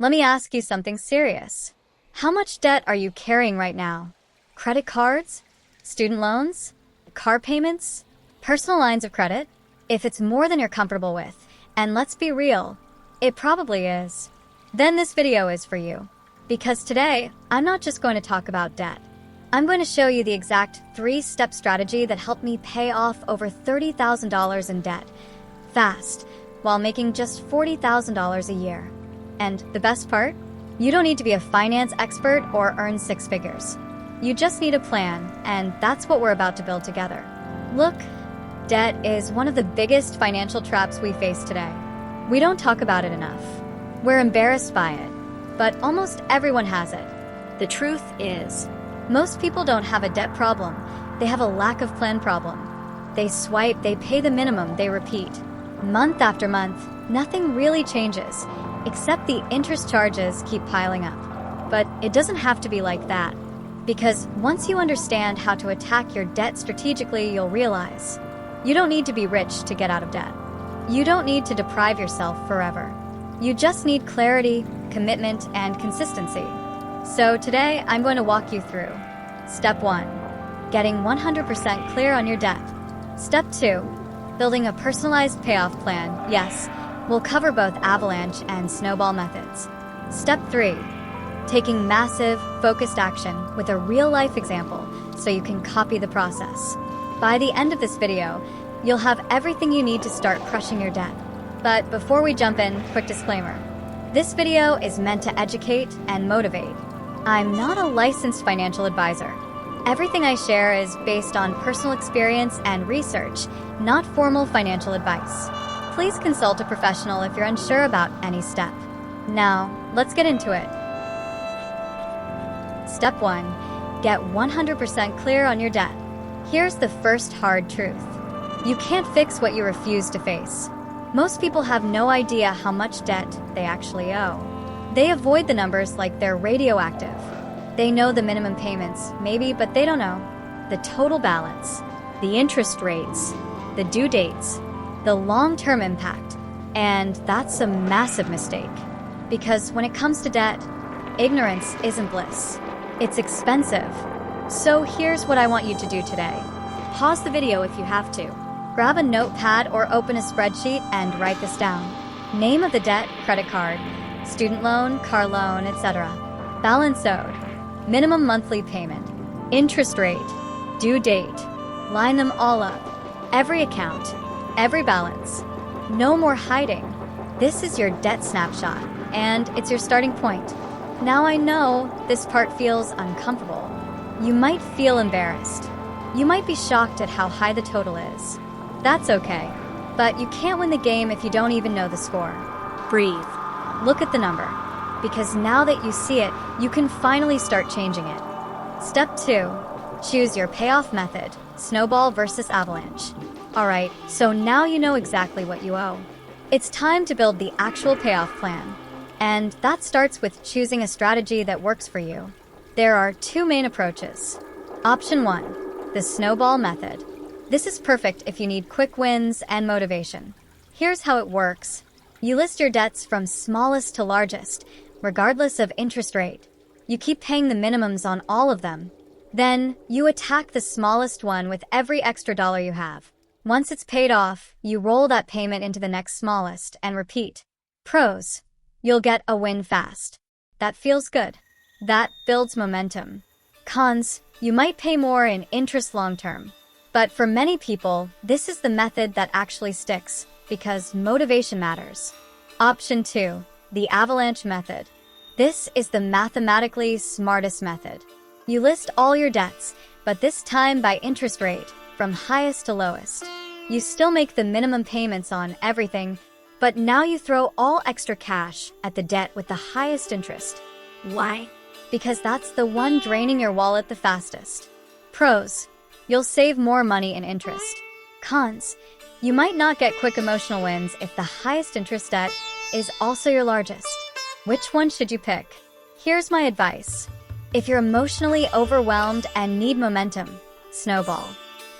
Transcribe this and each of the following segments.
Let me ask you something serious. How much debt are you carrying right now? Credit cards? Student loans? Car payments? Personal lines of credit? If it's more than you're comfortable with, and let's be real, it probably is, then this video is for you. Because today, I'm not just going to talk about debt. I'm going to show you the exact 3-step strategy that helped me pay off over $30,000 in debt fast while making just $40,000 a year. And the best part? You don't need to be a finance expert or earn 6 figures. You just need a plan, and that's what we're about to build together. Look, debt is one of the biggest financial traps we face today. We don't talk about it enough. We're embarrassed by it, but almost everyone has it. The truth is, most people don't have a debt problem. They have a lack of plan problem. They swipe, they pay the minimum, they repeat. Month after month, nothing really changes, except the interest charges keep piling up. But it doesn't have to be like that, because once you understand how to attack your debt strategically, you'll realize you don't need to be rich to get out of debt. You don't need to deprive yourself forever. You just need clarity, commitment, and consistency. So today, I'm going to walk you through Step 1, getting 100% clear on your debt. Step 2, building a personalized payoff plan. Yes, we'll cover both Avalanche and Snowball methods. Step 3, taking massive, focused action with a real-life example so you can copy the process. By the end of this video, you'll have everything you need to start crushing your debt. But before we jump in, quick disclaimer. This video is meant to educate and motivate. I'm not a licensed financial advisor. Everything I share is based on personal experience and research, not formal financial advice. Please consult a professional if you're unsure about any step. Now, let's get into it. Step 1, get 100% clear on your debt. Here's the first hard truth. You can't fix what you refuse to face. Most people have no idea how much debt they actually owe. They avoid the numbers like they're radioactive. They know the minimum payments, maybe, but they don't know the total balance, the interest rates, the due dates, the long-term impact. And that's a massive mistake. Because when it comes to debt, ignorance isn't bliss. It's expensive. So here's what I want you to do today. Pause the video if you have to. Grab a notepad or open a spreadsheet and write this down. Name of the debt, credit card, student loan, car loan, etc. Balance owed, minimum monthly payment, interest rate, due date. Line them all up. Every account, every balance. No more hiding. This is your debt snapshot, and it's your starting point. Now I know this part feels uncomfortable. You might feel embarrassed. You might be shocked at how high the total is. That's okay, but you can't win the game if you don't even know the score. Breathe. Look at the number, because now that you see it, you can finally start changing it. Step 2, choose your payoff method, Snowball versus Avalanche. Alright, so now you know exactly what you owe. It's time to build the actual payoff plan. And that starts with choosing a strategy that works for you. There are 2 main approaches. Option 1, the Snowball method. This is perfect if you need quick wins and motivation. Here's how it works. You list your debts from smallest to largest, regardless of interest rate. You keep paying the minimums on all of them. Then, you attack the smallest one with every extra dollar you have. Once it's paid off, you roll that payment into the next smallest and repeat. Pros: you'll get a win fast. That feels good. That builds momentum. Cons: you might pay more in interest long term. But for many people, this is the method that actually sticks, because motivation matters. Option 2, the Avalanche method. This is the mathematically smartest method. You list all your debts, but this time by interest rate, from highest to lowest. You still make the minimum payments on everything, but now you throw all extra cash at the debt with the highest interest. Why? Because that's the one draining your wallet the fastest. Pros: you'll save more money in interest. Cons: you might not get quick emotional wins if the highest interest debt is also your largest. Which one should you pick? Here's my advice. If you're emotionally overwhelmed and need momentum, Snowball.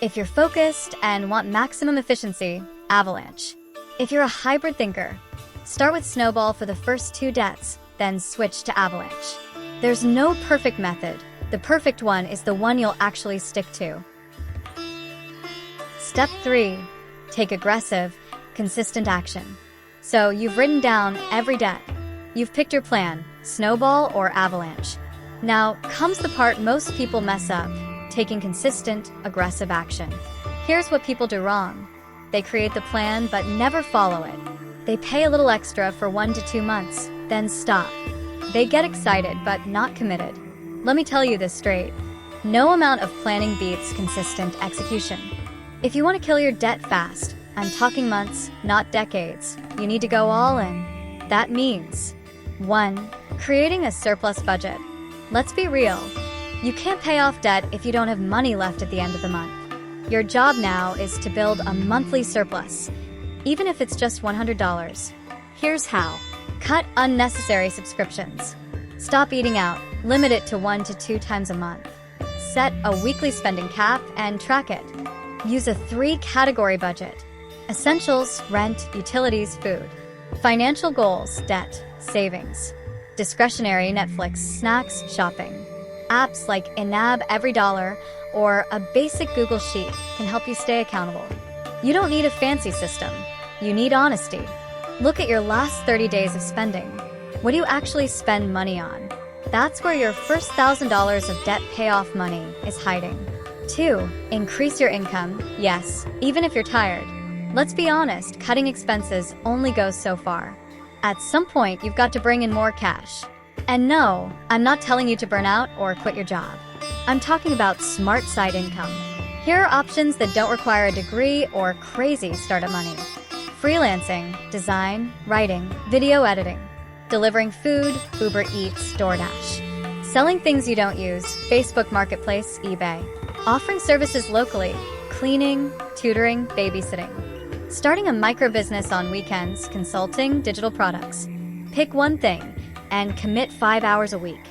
If you're focused and want maximum efficiency, Avalanche. If you're a hybrid thinker, start with Snowball for the first 2 debts, then switch to Avalanche. There's no perfect method. The perfect one is the one you'll actually stick to. Step 3. Take aggressive, consistent action. So you've written down every debt. You've picked your plan, Snowball or Avalanche. Now comes the part most people mess up, taking consistent, aggressive action. Here's what people do wrong. They create the plan but never follow it. They pay a little extra for 1 to 2 months, then stop. They get excited but not committed. Let me tell you this straight. No amount of planning beats consistent execution. If you want to kill your debt fast, I'm talking months, not decades, you need to go all in. That means 1. Creating a surplus budget. Let's be real. You can't pay off debt if you don't have money left at the end of the month. Your job now is to build a monthly surplus, even if it's just $100. Here's how. Cut unnecessary subscriptions. Stop eating out. Limit it to 1 to 2 times a month. Set a weekly spending cap and track it. Use a 3-category budget. Essentials, rent, utilities, food. Financial goals, debt, savings. Discretionary, Netflix, snacks, shopping. Apps like in-app every dollar or a basic Google Sheet can help you stay accountable. You don't need a fancy system. You need honesty. Look at your last 30 days of spending. What do you actually spend money on? That's where your first $1,000 of debt payoff money is hiding. 2. Increase your income. Yes, even if you're tired. Let's be honest, cutting expenses only goes so far. At some point, you've got to bring in more cash. And no, I'm not telling you to burn out or quit your job. I'm talking about smart side income. Here are options that don't require a degree or crazy startup money. Freelancing, design, writing, video editing. Delivering food, Uber Eats, DoorDash. Selling things you don't use, Facebook Marketplace, eBay. Offering services locally, cleaning, tutoring, babysitting. Starting a micro business on weekends, consulting, digital products. Pick one thing and commit 5 hours a week.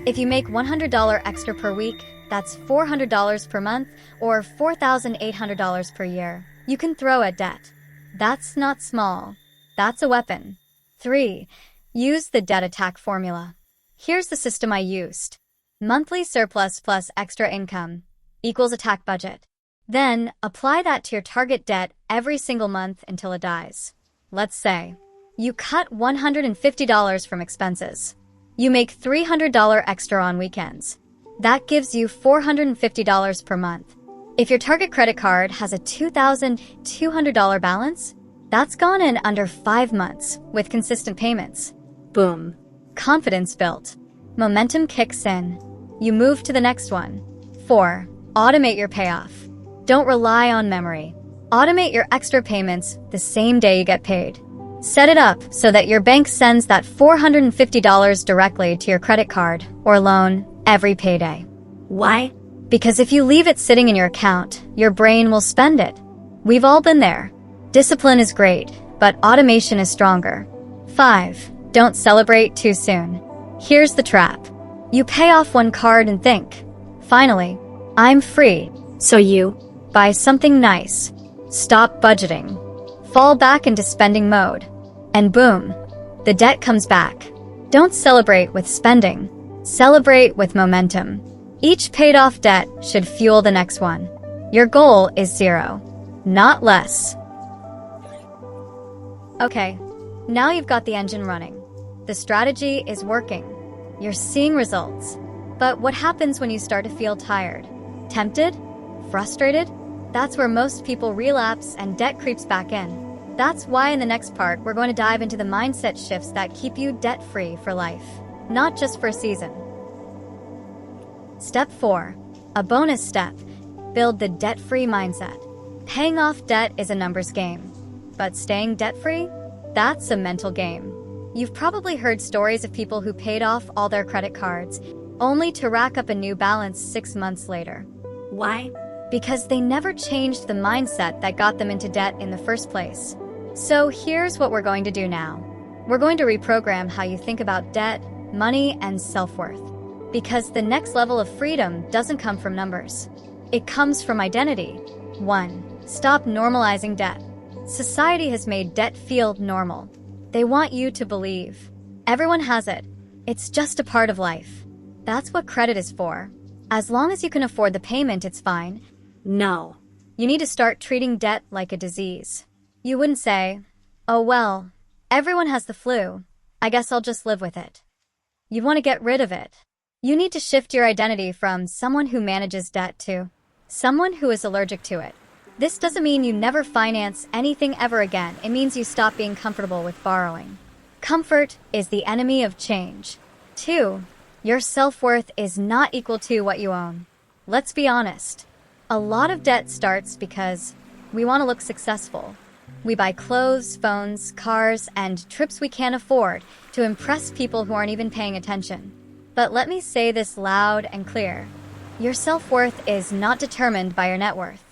If you make $100 extra per week, that's $400 per month or $4,800 per year. You can throw at debt. That's not small. That's a weapon. 3. Use the debt attack formula. Here's the system I used. Monthly surplus plus extra income equals attack budget. Then apply that to your target debt every single month until it dies. Let's say you cut $150 from expenses. You make $300 extra on weekends. That gives you $450 per month. If your target credit card has a $2,200 balance, that's gone in under 5 months with consistent payments. Boom. Confidence built. Momentum kicks in. You move to the next one. 4. Automate your payoff. Don't rely on memory. Automate your extra payments the same day you get paid. Set it up so that your bank sends that $450 directly to your credit card or loan every payday. Why? Because if you leave it sitting in your account, your brain will spend it. We've all been there. Discipline is great, but automation is stronger. 5. Don't celebrate too soon. Here's the trap. You pay off one card and think, finally, I'm free. So you buy something nice. Stop budgeting. Fall back into spending mode. And boom, the debt comes back. Don't celebrate with spending. Celebrate with momentum. Each paid off debt should fuel the next one. Your goal is 0, not less. Okay, now you've got the engine running. The strategy is working. You're seeing results. But what happens when you start to feel tired? Tempted? Frustrated? That's where most people relapse and debt creeps back in. That's why in the next part, we're going to dive into the mindset shifts that keep you debt-free for life, not just for a season. Step 4, a bonus step, build the debt-free mindset. Paying off debt is a numbers game, but staying debt-free? That's a mental game. You've probably heard stories of people who paid off all their credit cards, only to rack up a new balance 6 months later. Why? Because they never changed the mindset that got them into debt in the first place. So here's what we're going to do now. We're going to reprogram how you think about debt, money, and self-worth. Because the next level of freedom doesn't come from numbers. It comes from identity. 1. Stop normalizing debt. Society has made debt feel normal. They want you to believe everyone has it. It's just a part of life. That's what credit is for. As long as you can afford the payment, it's fine. No. You need to start treating debt like a disease. You wouldn't say, "Oh well, everyone has the flu. I guess I'll just live with it." You want to get rid of it. You need to shift your identity from someone who manages debt to someone who is allergic to it. This doesn't mean you never finance anything ever again. It means you stop being comfortable with borrowing. Comfort is the enemy of change. 2. Your self-worth is not equal to what you own. Let's be honest. A lot of debt starts because we want to look successful. We buy clothes, phones, cars, and trips we can't afford to impress people who aren't even paying attention. But let me say this loud and clear. Your self-worth is not determined by your net worth.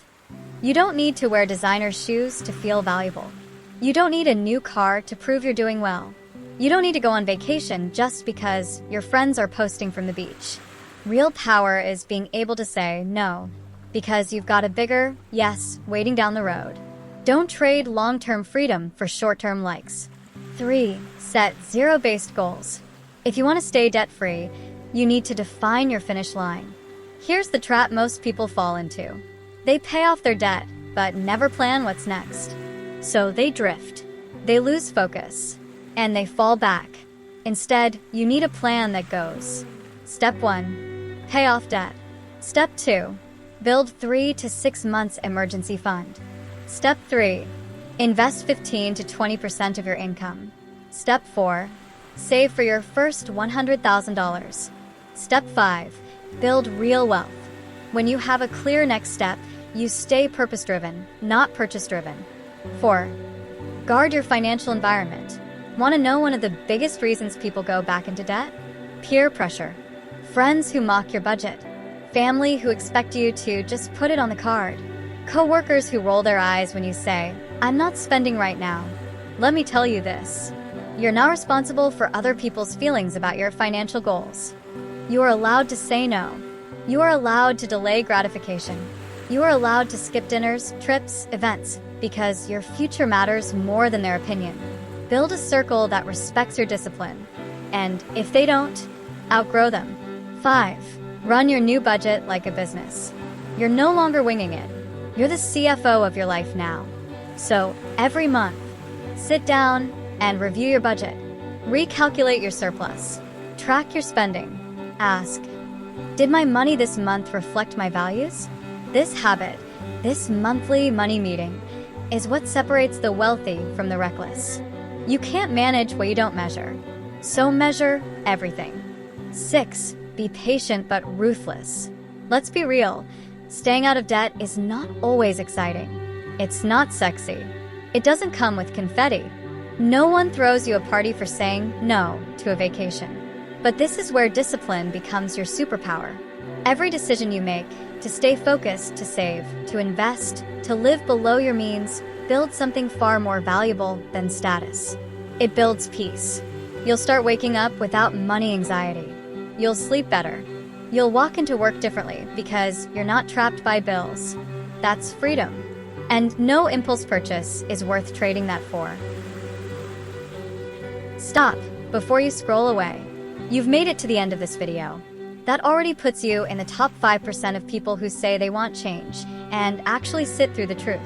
You don't need to wear designer shoes to feel valuable. You don't need a new car to prove you're doing well. You don't need to go on vacation just because your friends are posting from the beach. Real power is being able to say no, because you've got a bigger yes waiting down the road. Don't trade long-term freedom for short-term likes. 3. Set zero-based goals. If you want to stay debt-free, you need to define your finish line. Here's the trap most people fall into. They pay off their debt, but never plan what's next. So they drift. They lose focus. And they fall back. Instead, you need a plan that goes. Step 1. Pay off debt. Step 2. Build 3 to 6 months emergency fund. Step 3. Invest 15 to 20% of your income. Step 4. Save for your first $100,000. Step 5. Build real wealth. When you have a clear next step, you stay purpose-driven, not purchase-driven. 4. Guard your financial environment. Want to know one of the biggest reasons people go back into debt? Peer pressure. Friends who mock your budget. Family who expect you to just put it on the card. Co-workers who roll their eyes when you say, "I'm not spending right now." Let me tell you this. You're not responsible for other people's feelings about your financial goals. You are allowed to say no. You are allowed to delay gratification. You are allowed to skip dinners, trips, events, because your future matters more than their opinion. Build a circle that respects your discipline. And if they don't, outgrow them. 5. Run your new budget like a business. You're no longer winging it. You're the CFO of your life now. So every month, sit down and review your budget. Recalculate your surplus. Track your spending. Ask, did my money this month reflect my values? This habit, this monthly money meeting, is what separates the wealthy from the reckless. You can't manage what you don't measure. So measure everything. 6. Be patient but ruthless. Let's be real. Staying out of debt is not always exciting. It's not sexy. It doesn't come with confetti. No one throws you a party for saying no to a vacation. But this is where discipline becomes your superpower. Every decision you make, to stay focused, to save, to invest, to live below your means, builds something far more valuable than status. It builds peace. You'll start waking up without money anxiety. You'll sleep better. You'll walk into work differently because you're not trapped by bills. That's freedom. And no impulse purchase is worth trading that for. Stop before you scroll away. You've made it to the end of this video. That already puts you in the top 5% of people who say they want change and actually sit through the truth.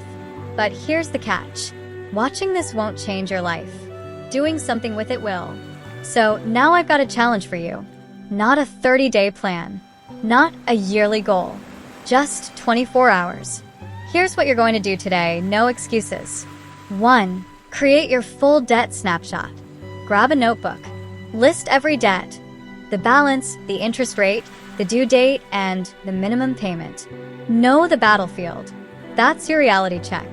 But here's the catch. Watching this won't change your life. Doing something with it will. So now I've got a challenge for you. Not a 30-day plan. Not a yearly goal. Just 24 hours. Here's what you're going to do today, no excuses. 1. Create your full debt snapshot. Grab a notebook. List every debt. The balance, the interest rate, the due date, and the minimum payment. Know the battlefield. That's your reality check.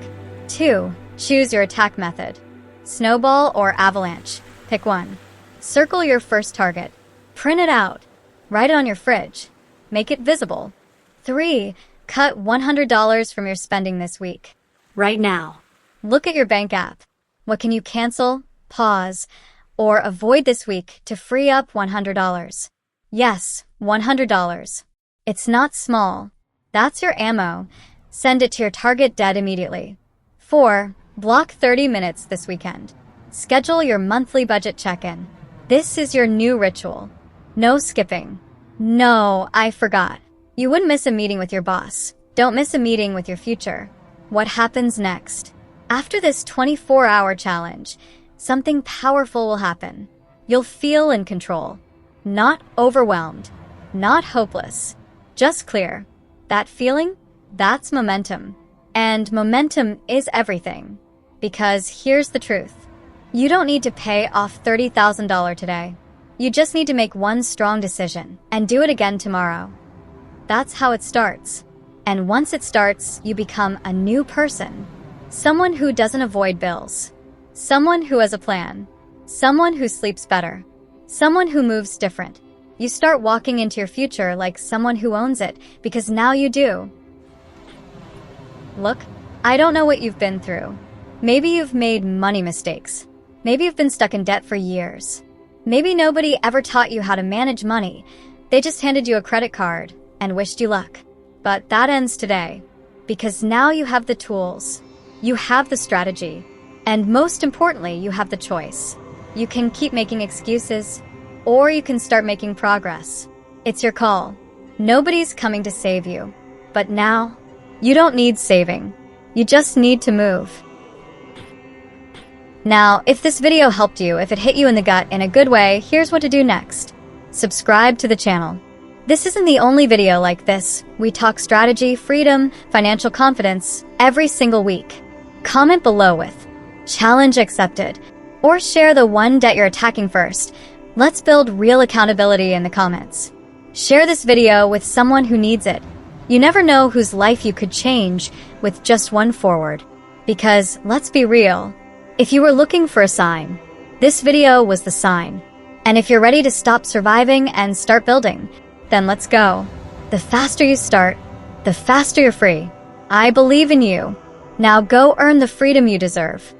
2. Choose your attack method. Snowball or Avalanche. Pick one. Circle your first target. Print it out. Write it on your fridge. Make it visible. 3. Cut $100 from your spending this week. Right now. Look at your bank app. What can you cancel, pause, or avoid this week to free up $100? Yes, $100. It's not small. That's your ammo. Send it to your target debt immediately. 4. Block 30 minutes this weekend. Schedule your monthly budget check-in. This is your new ritual. No skipping. No, I forgot. You wouldn't miss a meeting with your boss. Don't miss a meeting with your future. What happens next? After this 24-hour challenge, something powerful will happen. You'll feel in control. Not overwhelmed. Not hopeless. Just clear. That feeling? That's momentum. And momentum is everything. Because here's the truth. You don't need to pay off $30,000 today. You just need to make one strong decision and do it again tomorrow. That's how it starts. And once it starts, you become a new person. Someone who doesn't avoid bills. Someone who has a plan. Someone who sleeps better. Someone who moves different. You start walking into your future like someone who owns it, because now you do. Look, I don't know what you've been through. Maybe you've made money mistakes. Maybe you've been stuck in debt for years. Maybe nobody ever taught you how to manage money. They just handed you a credit card and wished you luck. But that ends today, because now you have the tools, you have the strategy, and most importantly, you have the choice. You can keep making excuses, or you can start making progress. It's your call. Nobody's coming to save you. But now, you don't need saving. You just need to move. Now, if this video helped you, if it hit you in the gut in a good way, here's what to do next. Subscribe to the channel. This isn't the only video like this. We talk strategy, freedom, financial confidence every single week. Comment below with challenge accepted, or share the one debt you're attacking first. Let's build real accountability in the comments. Share this video with someone who needs it. You never know whose life you could change with just one forward. Because, let's be real, if you were looking for a sign, this video was the sign. And if you're ready to stop surviving and start building, then let's go. The faster you start, the faster you're free. I believe in you. Now go earn the freedom you deserve.